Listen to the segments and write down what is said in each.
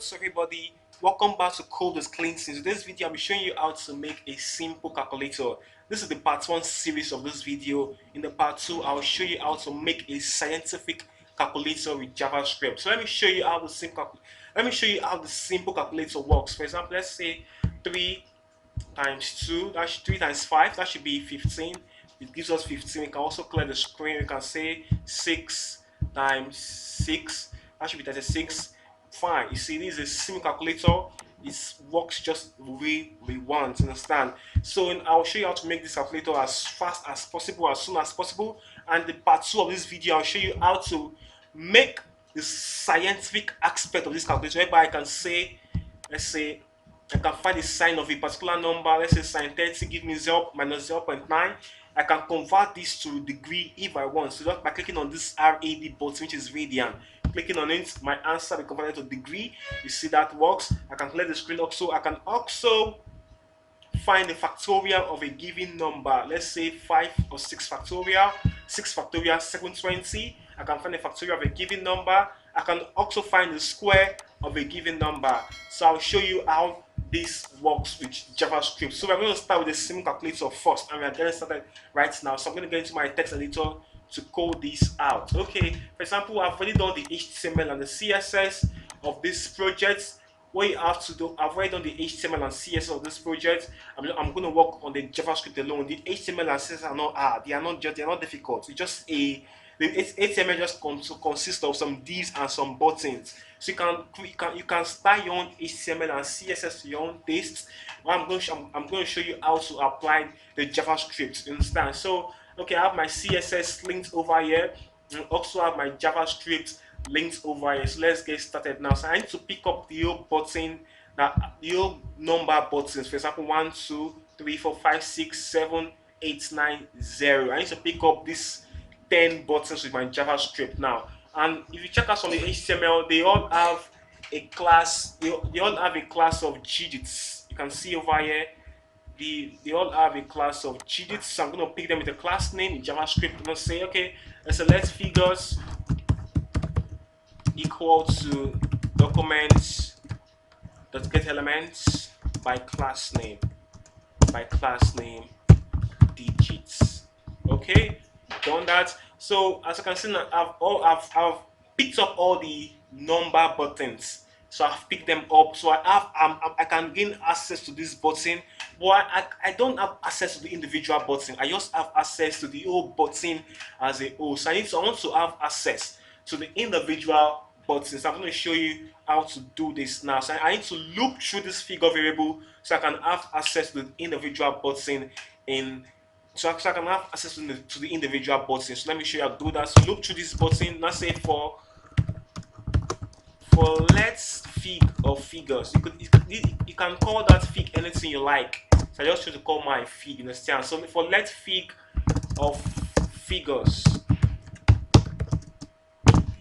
to everybody, welcome back to Code is Cleansing. In this video I'll be showing you how to make a simple calculator. This is the part 1 series of this video. In the part 2 I'll show you how to make a scientific calculator with JavaScript. So let me show you how the simple calculator works. For example, let's say 3 times 2, that's 3 times 5, that should be 15. It gives us 15. We can also clear the screen. We can say 6 times 6, that should be 36. Fine. You see, this is a simple calculator. It works just the way we want. Understand? So I'll show you how to make this calculator as fast as possible, as soon as possible. And the part 2 of this video, I'll show you how to make the scientific aspect of this calculator, whereby I can say, let's say, I can find the sign of a particular number. Let's say sine 30 give me 0 minus 0.9. I can convert this to degree if I want. So just by clicking on this RAD button, which is radian, clicking on it, my answer will be converted to degree. You see that works. I can clear the screen also. I can also find the factorial of a given number. Let's say 5 or 6 factorial. 6 factorial 720. I can find the factorial of a given number. I can also find the square of a given number. So I'll show you how this works with JavaScript. So we're going to start with a simple calculator first, and we're getting started right now. So I'm going to get into my text editor to code this out. Okay, for example, I've already done the HTML and the CSS of this project. What you have to do, I've already done the HTML and CSS of this project. I'm going to work on the JavaScript alone. The HTML and CSS are not hard. They are not difficult. It's just the HTML just consists of some divs and some buttons. So you can style your own HTML and CSS to your own taste. I'm going to show you how to apply the JavaScript. You understand? So okay, I have my CSS linked over here, and also have my JavaScript linked over here. So let's get started now. So I need to pick up the whole button, the whole number buttons. For example, 1, 2, 3, 4, 5, 6, 7, 8, 9, 0. I need to pick up this 10 buttons with my JavaScript now. And if you check out on the HTML, they all have a class. They all have a class of digits. You can see over here. They all have a class of digits. So I'm going to pick them with a class name in JavaScript. I'm going to say, okay, let's select figures equal to documents dot get elements by class name digits. Okay, done that. So as you can see now, I've picked up all the number buttons. So I've picked them up. So I can gain access to this button, but I don't have access to the individual button. I just have access to the whole button as a whole. So I want to have access to the individual buttons. I'm going to show you how to do this now. So I need to loop through this figure variable so I can have access to the individual button so I can have access to the individual button. So let me show you how to do that. So loop through this button. Let's say for let's fig of figures. You can call that fig anything you like. So I just choose to call my fig. You understand? So for let fig of figures.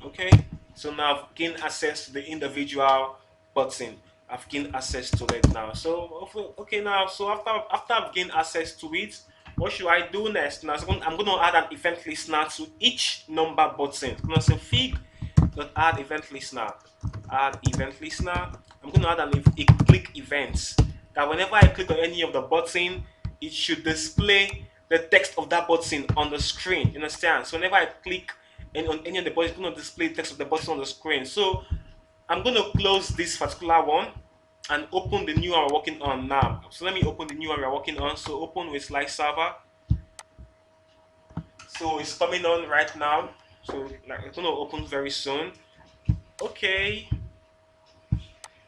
Okay. So now I've gained access to the individual button. I've gained access to it now. So okay now. So after I've gained access to it, what should I do next? Now I'm going to add an event listener to each number button. I'm going to say fig dot add event listener. Add event listener. I'm going to add a click event. That whenever I click on any of the button, it should display the text of that button on the screen. You understand? So whenever I click on any of the buttons, it's going to display the text of the button on the screen. So I'm going to close this particular one and open the new one we're working on now. So let me open the new one we're working on. So open with Live Server. So it's coming on right now. So it's going to open very soon. Okay.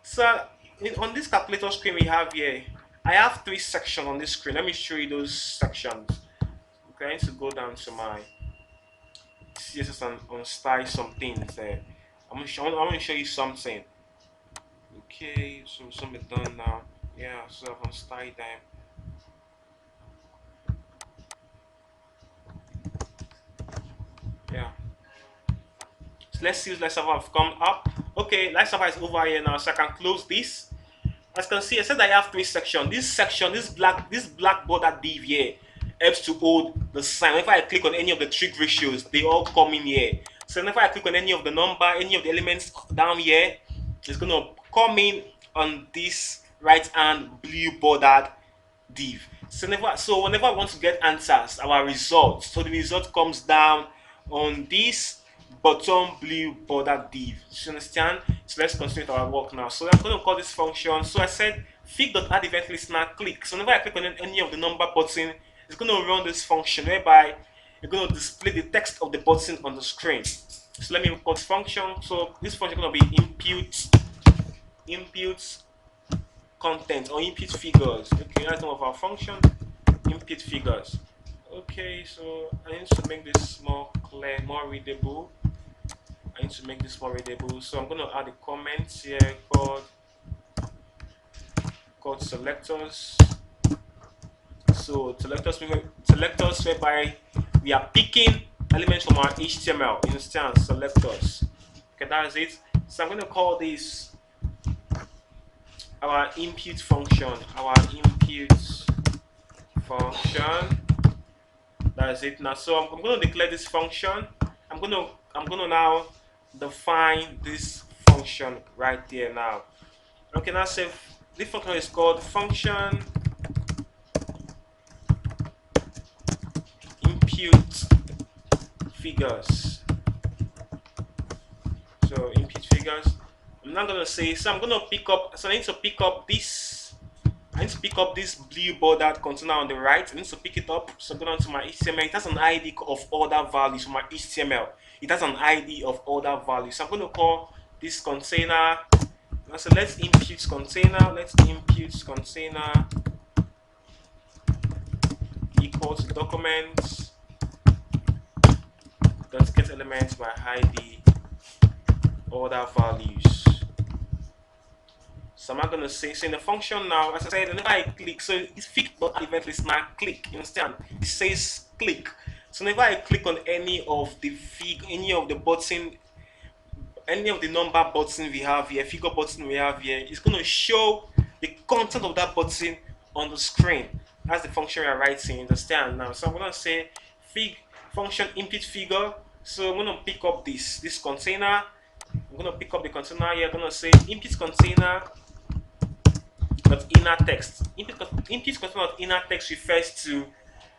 So on this calculator screen we have here, I have 3 sections on this screen. Let me show you those sections. Okay, I need to go down to my CSS and unstyle some things there. I'm going to show you something. Okay, so some is done now. Yeah, so I've unstyled them. Yeah. So let's see if Live Server have come up. Okay, Live Server is over here now, so I can close this. As you can see, I said I have 3 sections. This black border div here helps to hold the sign. If I click on any of the trig ratios, they all come in here. So whenever I click on any of the number, any of the elements down here, it's going to come in on this right hand blue bordered div. So whenever I want to get answers, our result, so the result comes down on this bottom blue border div. You understand? So let's continue with our work now. So I'm going to call this function. So I said fig.add event listener click. So whenever I click on any of the number button, it's going to run this function whereby it's going to display the text of the button on the screen. So let me call this function. So this function is going to be input content or input figures. Okay, that's one of our function. Input figures. Okay, so I need to make this more clear, more readable. I need to make this more readable. So I'm going to add a comment here called selectors. So selectors whereby we are picking elements from our HTML instance selectors. Okay, that's it. So I'm going to call this our input function. Our input function. That's it now. So I'm going to declare this function. I'm going to now define this function right there now. Okay, now say this function is called function input figures. So input figures. I'm not going to say, so I'm going to pick up, so I need to pick up this blue bordered container on the right. I need to pick it up. So go down to my HTML. It has an ID of order values for my HTML. It has an ID of order values. So I'm going to call this container. So let's impute container. Let's impute container equal to documents dot get elements by ID order values. So I'm not going to say, so in the function now, as I said, whenever I click, so it's fig.event listener click, you understand? It says click. So whenever I click on any of the button, any of the number button we have here, figure button we have here, it's going to show the content of that button on the screen. That's the function we are writing, understand now? So I'm going to say fig function input figure. So I'm going to pick up this container. I'm going to pick up the container here. I'm going to say input container dot inner text. Input container dot inner text refers to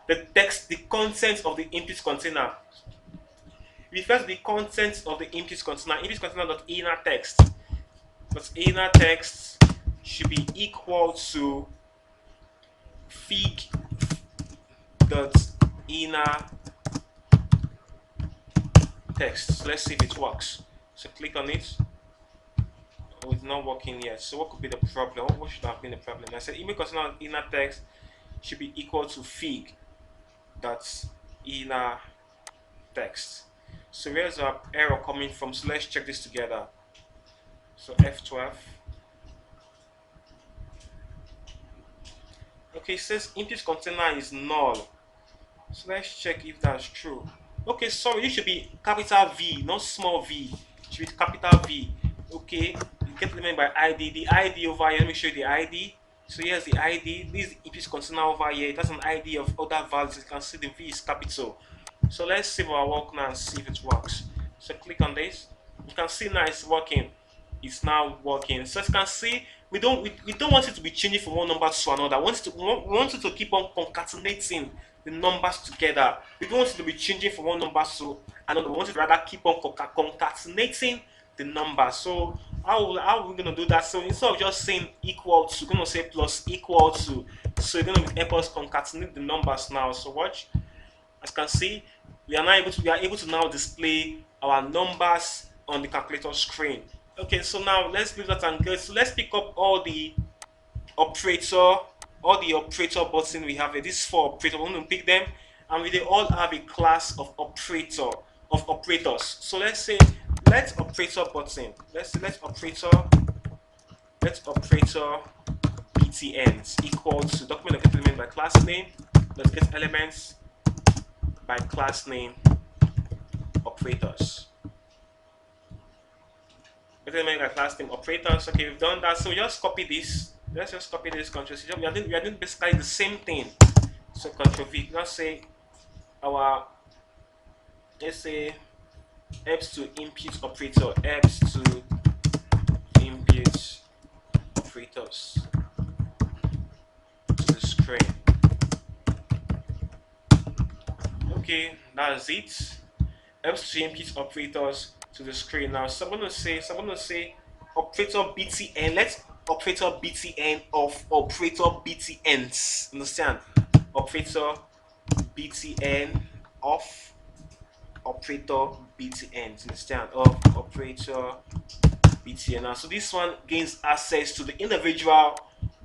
the text, the content of the input container. It refers to the content of the input container. Input container dot inner text. But inner text should be equal to fig dot inner text. So let's see if it works. So click on it. Oh, it's not working yet. So what could be the problem? What should have been the problem? I said input container dot inner text should be equal to fig dot inner text. So where's our error coming from? So let's check this together. So F12. Okay, it says input container is null. So let's check if that's true. Okay, sorry, it should be capital V, not small v. It should be capital V. Okay, you get element by ID. The ID over here, let me show you the ID. So here's the ID. This is input container over here. It has an ID of other values. You can see the V is capital. So let's save our work now and see if it works. So click on this. You can see now it's working. It's now working. So as you can see, we don't want it to be changing from one number to another. We want it to keep on concatenating the numbers together. We don't want it to be changing from one number to another. We want it to rather keep on concatenating the numbers. So how are we going to do that? So instead of just saying equal to, we're going to say plus equal to. So you're going to help us concatenate the numbers now. So watch. As you can see, we are able to now display our numbers on the calculator screen. Okay, so now let's leave that and go. So let's pick up all the operator button we have here. These 4 operators, we're going to pick them, and they all have a class of operators. So let's say let operator button. Let's operator btns equal to document get element by class name. Let's get elements by class name operators. Element by class name operators. Okay, we've done that. So we just copy this. Let's just copy this Ctrl C. We are doing basically the same thing. So Ctrl V. Let's say EPS to input operator, EPS to input operators to the screen. Okay, that's it. Helps to input operators to the screen. Now, so I'm gonna say operator btn. Let's operator btn of operator btns. Understand? Operator btn of operator btn. Understand? Of operator btn. Now, so this one gains access to the individual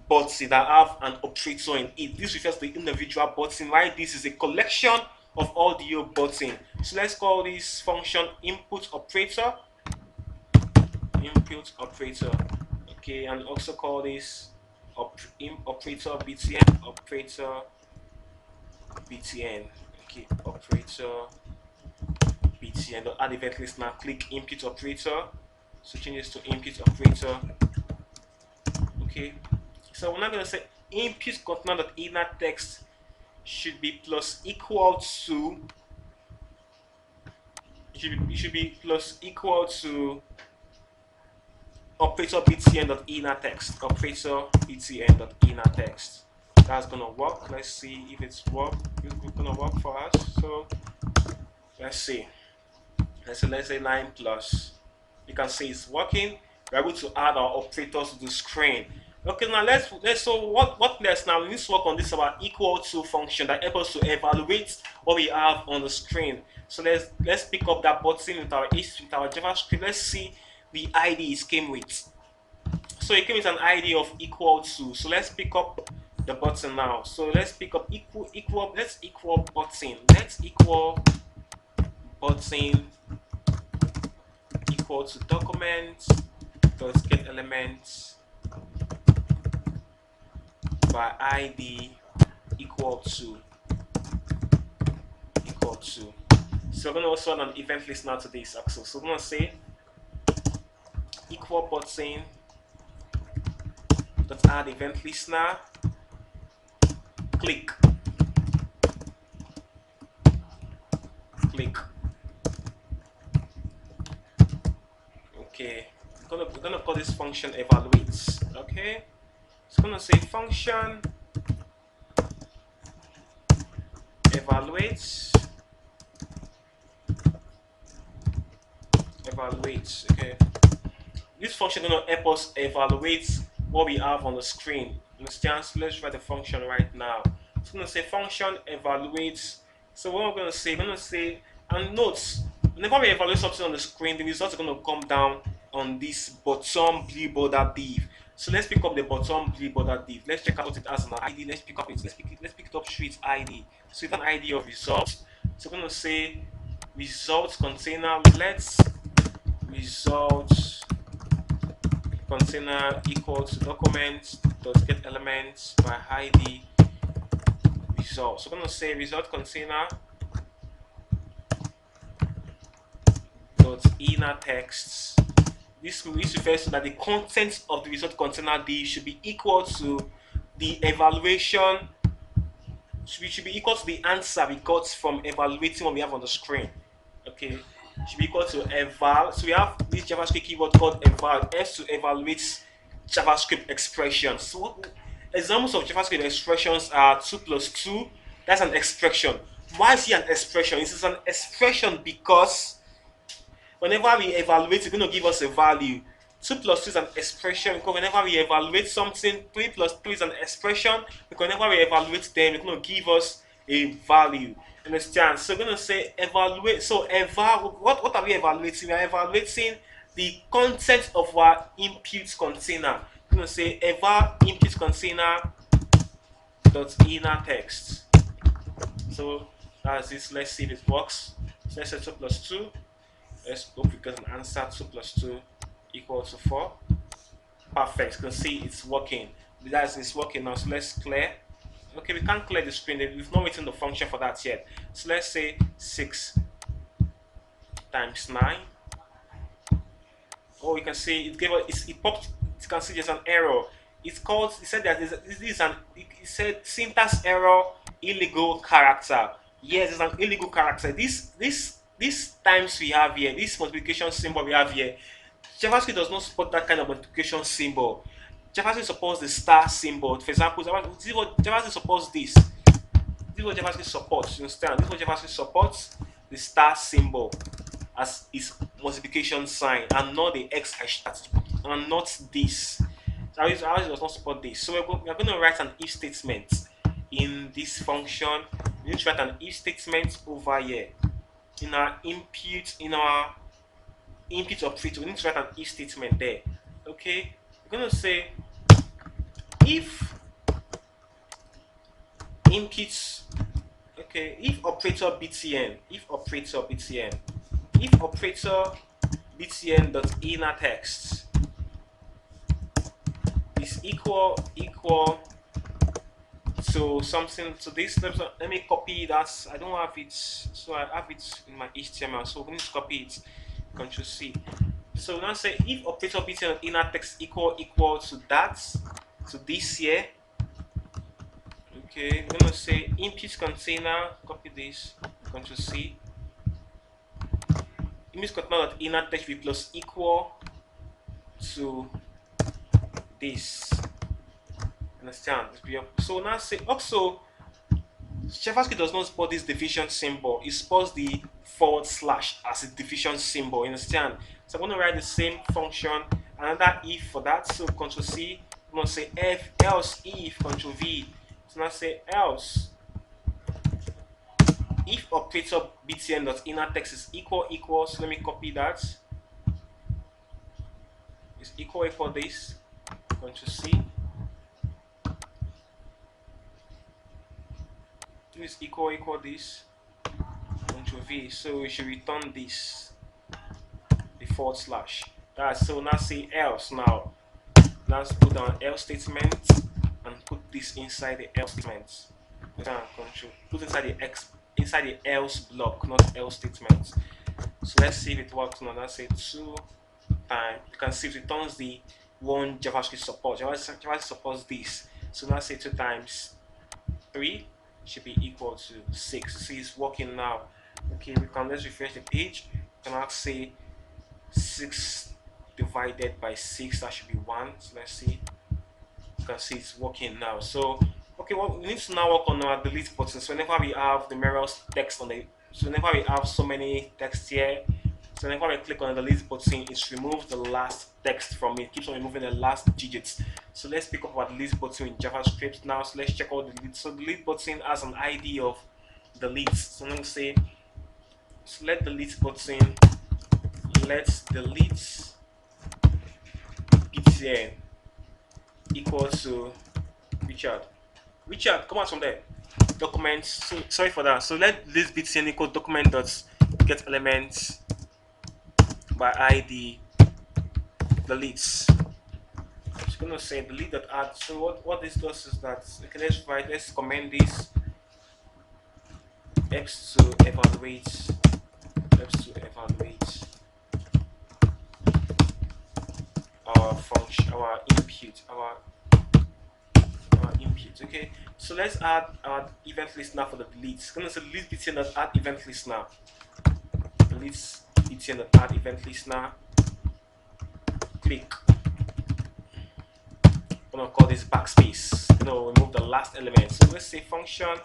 button that have an operator in it. This refers to the individual button, right? This is a collection of audio button. So let's call this function input operator. Input operator. Okay, and also call this operator btn. Operator btn. Okay, operator btn. Add event listener. Click input operator. So change this to input operator. Okay, so we're not going to say input container.inner text should be plus equal to it should be plus equal to operator btn.inner text. Operator btn.inner text. That's gonna work. Let's see if it's gonna work for us. So let's see. Let's say 9 plus. You can see it's working. We're able to add our operators to the screen. Okay, now let's so what next now? We need to work on this about equal to function that helps us to evaluate what we have on the screen. So let's pick up that button with our JavaScript. Let's see the ID it came with. So it came with an ID of equal to. So let's pick up the button now. So let's pick up let's equal button. Let's equal button equal to document dot get elements by ID equal to. So we're going to also add an event listener to this axle. So we're going to say equal button dot add event listener click. Okay, we're gonna call this function evaluates. Okay, it's gonna say function evaluates. Okay, this function gonna help us evaluate what we have on the screen. Understand? So let's write the function right now. It's gonna say function evaluates. So what we're gonna say, and note, whenever we evaluate something on the screen, the results are gonna come down on this bottom blue border div. So let's pick up the bottom blue border div. Let's check out what it has an ID. Let's pick it up through its ID. So it's an ID of results. So we're gonna say results container. Let's results container equal to document dot get elements by ID result. So we're going to say result container dot inner texts. This refers to that the content of the result container div should be equal to the evaluation. Should be equal to the answer we got from evaluating what we have on the screen. Okay, should be equal to eval. So we have this JavaScript keyword called eval. It helps to evaluate JavaScript expressions. So examples of JavaScript expressions are 2 plus 2. That's an expression. Why is it an expression? This is an expression because whenever we evaluate, it's going to give us a value. 2 plus 2 is an expression because whenever we evaluate something, 3 plus 3 is an expression because whenever we evaluate them, it's going to give us a value. Understand? So we're going to say evaluate. So what are we evaluating? We are evaluating the content of our input container. We're going to say eval input container dot inner text. So that's this. Let's see if it works. So let's say 2 plus 2. Let's hope we get an answer. 2 plus 2 equal to 4. Perfect. You can see it's working. It's working now. So let's clear. Okay, we can't clear the screen. We've not written the function for that yet. So let's say 6 times 9. Oh, you can see it gave us. It popped. You can see there's an error. It said that this is an. It said syntax error, illegal character. Yes, it's an illegal character. This times we have here, this multiplication symbol we have here, JavaScript does not support that kind of multiplication symbol. JavaScript supports the star symbol. For example, JavaScript supports this. This is what JavaScript supports. You understand? This is what JavaScript supports, the star symbol as its multiplication sign, and not the X hashtag, and not this. JavaScript does not support this. So we're going to write an if statement in this function. We need to write an if statement over here in our input operator. We need to write an if statement there. Okay, we're going to say if inputs. Okay, if operator btn, if operator btn dot inner text is equal to something, to this. Let me copy that. I don't have it, so I have it in my HTML. So we need to copy it. Control C. So now say if operator btn dot inner text equal to that, to this here. Okay, we're gonna say input container. Copy this. Control C. Image container dot inner text will plus equal to this. Understand? So now say also JavaScript does not support this division symbol. It supports the / as a division symbol. You understand? So I'm going to write the same function, another if for that. So Control C. I'm going to say else if Control V. So now say else if operator btn dot inner text is equal. So let me copy that. It's equal this. Control C. Is equal this. Control V. So we should return this, the / that's. So now say else. Now let's put down else statement and put this inside the else statement. Control put inside the else block, not else statement. So let's see if it works now. Let's say 2 times. You can see it returns the one JavaScript support. JavaScript supports this. So now say 2 times 3 should be equal to 6. See, it's working now. Okay, let's refresh the page. We can now say 6 divided by 6, that should be 1. So let's see. You can see it's working now. So okay, well, we need to now work on our delete button. So whenever we have the numerous text on the, so whenever we have so many text here, so whenever we click on the delete button, it removes the last text from it. It keeps on removing the last digits. So let's pick up our delete button in JavaScript now. So let's check out the delete. So delete button has an ID of delete. So I'm going to say select delete button. Let's delete btn equal to Richard. Richard, come out from there. Documents. So sorry for that. So let this btn equal document dot get elements by ID deletes. I'm just gonna say delete dot add. So what this does is that, okay, let's comment this x to evaluate our function, our input. Okay, so let's add our event listener for the delete. I'm gonna say delete btn dot add event listener. Delete btn dot add event listener. Click. I'm gonna call this backspace. Remove the last element. So let's say function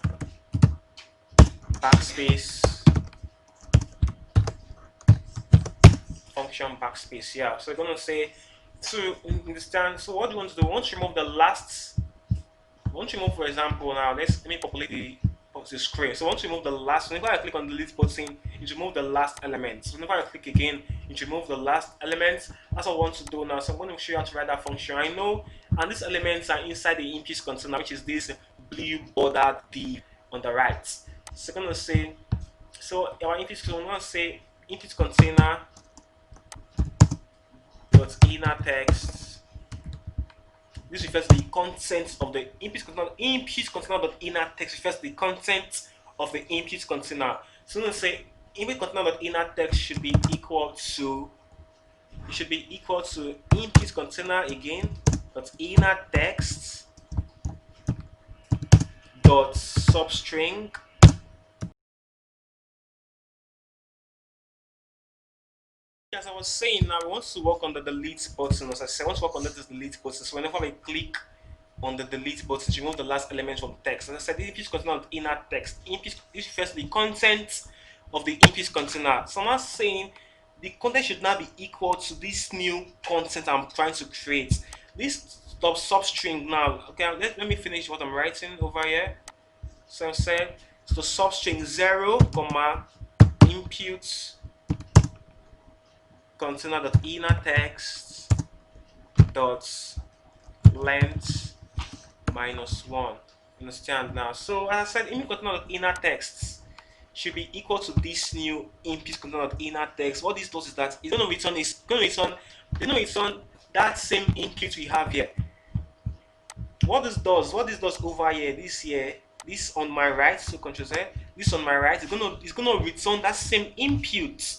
backspace. Function backspace. Yeah. So we're gonna say, to understand. So what do you want to do? We want to remove the last. For example, now let me populate the screen. So I want to remove the last. Whenever I click on the delete button, it remove the last element. So whenever I click again, it remove the last element. That's what I want to do now. So I'm going to show you how to write that function. I know, and these elements are inside the input container, which is this blue bordered div on the right. So I'm going to say, so our input. So I'm going to say input container dot inner text. This refers to the content of the input container. Input container dot inner text refers to the content of the input container. So I'm going to say input container dot inner text should be equal to. It should be equal to input container again dot inner text dot substring . As I was saying, now we want to work on the delete button. As I said, I want to work on this delete button. So whenever we click on the delete button to remove the last element from text. As I said, if it's container of inner text, if first the content of the input container. So I'm not saying the content should now be equal to this new content I'm trying to create. This substring now. Okay, let me finish what I'm writing over here. So I said so substring 0, comma input container dot inner text dot length -1. Understand now? So as I said, input container of inner text should be equal to this new input container of inner text. What this does is that it's going to return that same input we have here. What this does over here, this on my right, so Control Z, this on my right, it's gonna return that same input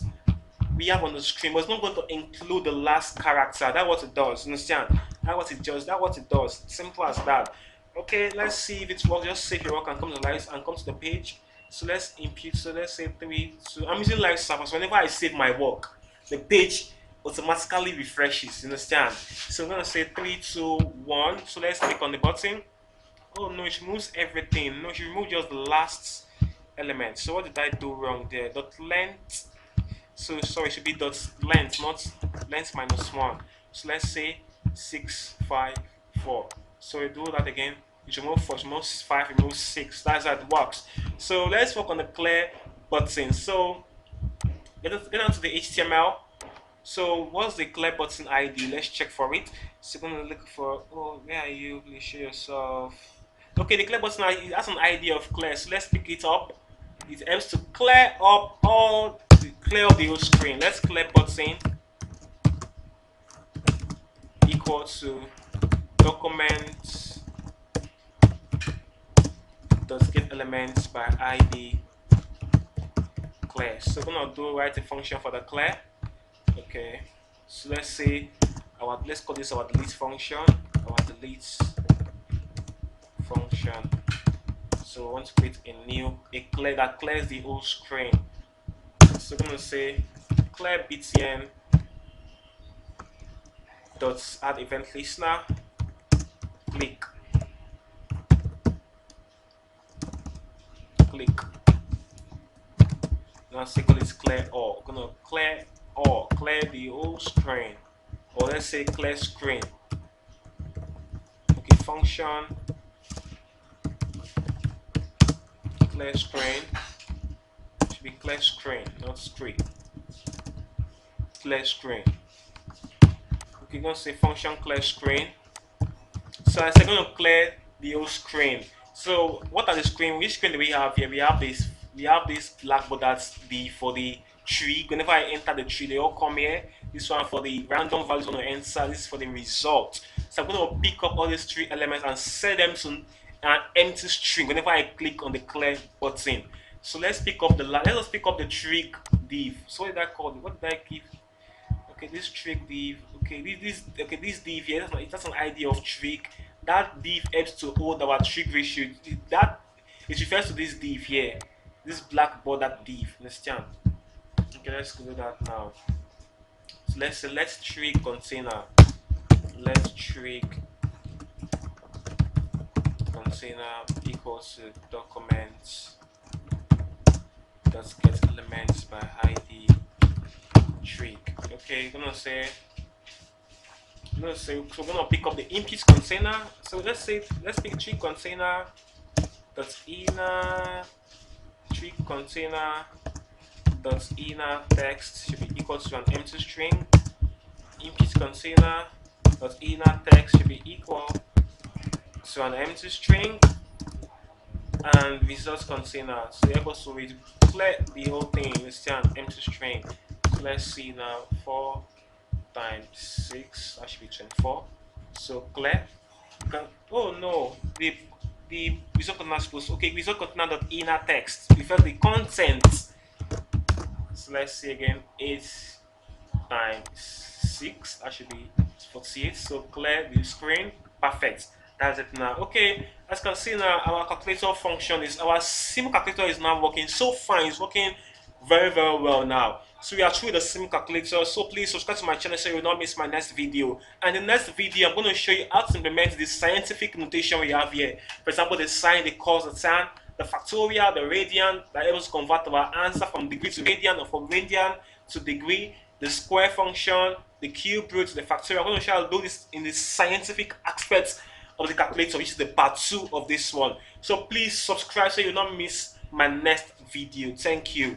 we have on the screen, but it's not going to include the last character. That's what it does. Understand? That's what it does. That's what it does. Simple as that. Okay, let's see if it works. Just save your work and come to live and come to the page. So let's input. So let's say 3, 2. I'm using live server. So whenever I save my work, the page automatically refreshes. You understand? So I'm gonna say 3, 2, 1. So let's click on the button. Oh no, it removes everything. No, it removes just the last element. So what did I do wrong there? Dot length. So sorry, it should be dot length, not length -1. So let's say 6, 5, 4. So we do that again. You remove 4, remove 5, remove 6. That's how it works. So let's work on the clear button. So get down to the HTML. So what's the clear button ID? Let's check for it. So we're gonna look for, oh, where are you? Please show yourself. Okay, the clear button ID has an ID of clear. So let's pick it up. It helps to clear up the whole screen. Let's clear button equal to document does get elements by ID clear. So we're gonna write a function for the clear. Okay, so let's call this our delete function. So we want to create a clear that clears the whole screen. So we're gonna say clear btn dot add event listener, click. Now say it's clear all. We're gonna clear all, clear the whole screen, or let's say clear screen. Okay, function clear screen should be clear screen, not screen. Clear screen. Okay, gonna say function clear screen. So I said gonna clear the whole screen. So what are the screen? Which screen do we have here? We have this blackboard that's for the tree. Whenever I enter the tree, they all come here. This one for the random values I'm gonna enter. This is for the result. So I'm gonna pick up all these 3 elements and set them to an empty string whenever I click on the clear button. So let's pick up the trig div. So what did I call it? What did I give? Okay, this trig div. Okay, this div here. That's an ID of trig. That div helps to hold our trig ratio. That it refers to this div here. This black border div. Understand? Okay, let's do that now. So let's select trig container. Let's trig container equals to documents that get elements by ID trig. Okay, we're gonna say so we're gonna pick up the input container. So let's pick trig container dot inner trig container dot inner text should be equal to an empty string. Input container dot inner text should be equal to an empty string, and result container. So you're supposed to clear the whole thing. Let's say an empty string. So let's see now, 4 times 6, that should be 24. So clear. Oh no, the result container is supposed. Okay, result container dot inner text refers the content. So let's see again, 8 times 6, that should be 48. So clear the screen. Perfect. That's it now. Okay, as you can see now, our calculator function is, our simple calculator is now working so fine. It's working very well now. So we are through the sim calculator, so please subscribe to my channel so you will not miss my next video. And the next video I'm going to show you how to implement the scientific notation we have here. For example, the sine, the cos, the tan, the factorial, the radian, that able to convert our answer from degree to radian or from radian to degree, the square function, the cube root, the factorial. I'm going to show you how to do this in the scientific aspects of the calculator, which is the part 2 of this one. So please subscribe so you will not miss my next video. Thank you.